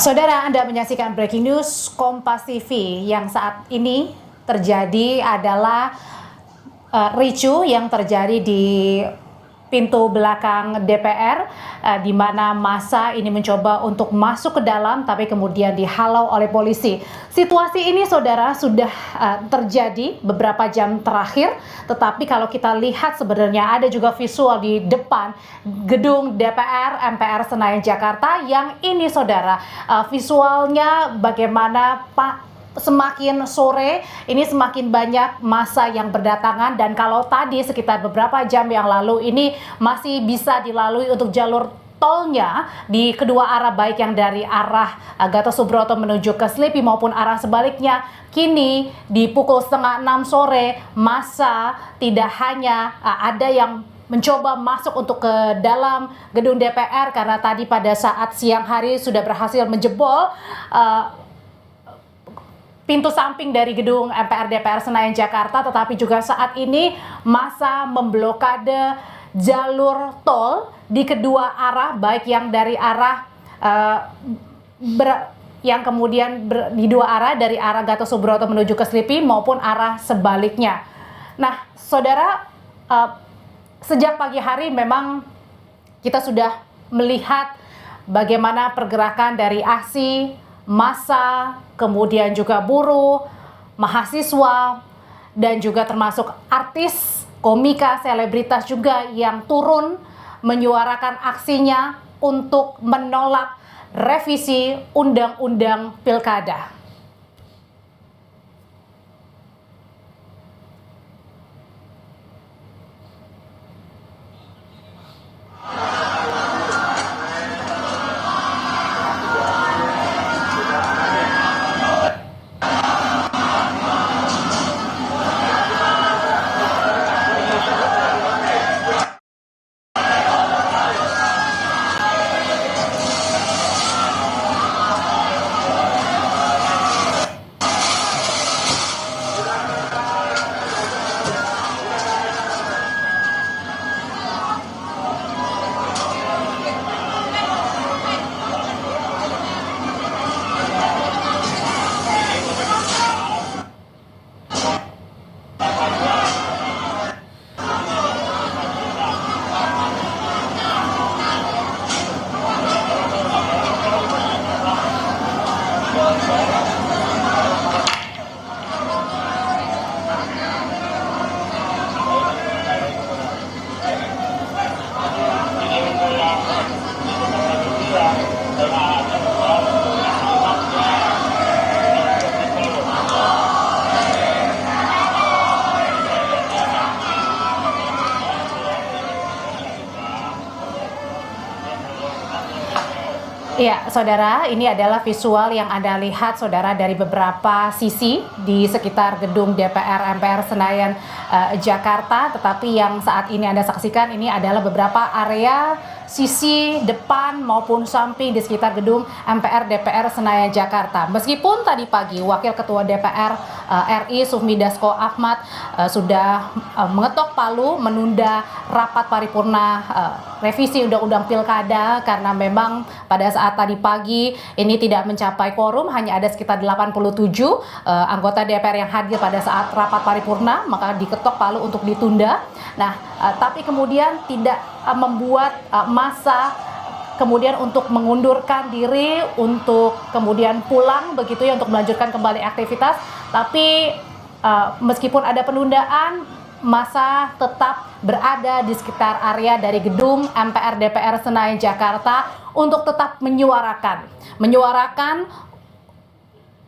Saudara, Anda menyaksikan breaking news Kompas TV. Yang saat ini terjadi adalah ricu yang terjadi di pintu belakang DPR, di mana massa ini mencoba untuk masuk ke dalam tapi kemudian dihalau oleh polisi. Situasi ini, saudara, sudah terjadi beberapa jam terakhir, tetapi kalau kita lihat sebenarnya ada juga visual di depan gedung DPR MPR Senayan Jakarta yang ini, saudara, visualnya bagaimana semakin sore ini semakin banyak massa yang berdatangan, dan kalau tadi sekitar beberapa jam yang lalu ini masih bisa dilalui untuk jalur tolnya di kedua arah, baik yang dari arah Gatot Subroto menuju ke Selipi maupun arah sebaliknya. Kini di pukul 5:30 sore massa tidak hanya ada yang mencoba masuk untuk ke dalam gedung DPR karena tadi pada saat siang hari sudah berhasil menjebol pintu samping dari gedung MPR DPR Senayan Jakarta, tetapi juga saat ini massa memblokade jalur tol di kedua arah, baik yang dari arah yang kemudian di dua arah dari arah Gatot Subroto menuju ke Selipi maupun arah sebaliknya. Nah, saudara, sejak pagi hari memang kita sudah melihat bagaimana pergerakan dari aksi massa, kemudian juga buruh, mahasiswa, dan juga termasuk artis, komika, selebritas juga yang turun menyuarakan aksinya untuk menolak revisi Undang-Undang Pilkada. Iya, saudara, ini adalah visual yang Anda lihat, saudara, dari beberapa sisi di sekitar gedung DPR MPR Senayan Jakarta. Tetapi yang saat ini Anda saksikan ini adalah beberapa area sisi depan maupun samping di sekitar gedung MPR DPR Senayan Jakarta. Meskipun tadi pagi Wakil Ketua DPR RI Sufmi Dasko Ahmad sudah mengetok palu menunda rapat paripurna revisi Undang-Undang Pilkada karena memang pada saat tadi pagi ini tidak mencapai quorum, hanya ada sekitar 87 anggota DPR yang hadir pada saat rapat paripurna, maka diketok palu untuk ditunda. Nah, tapi kemudian tidak membuat massa kemudian untuk mengundurkan diri untuk kemudian pulang begitu ya, untuk melanjutkan kembali aktivitas. Tapi meskipun ada penundaan, massa tetap berada di sekitar area dari gedung MPR DPR Senayan Jakarta untuk tetap menyuarakan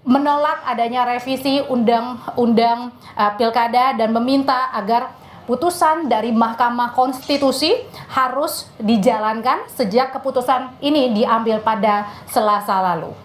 menolak adanya revisi Undang-Undang Pilkada dan meminta agar putusan dari Mahkamah Konstitusi harus dijalankan sejak keputusan ini diambil pada Selasa lalu.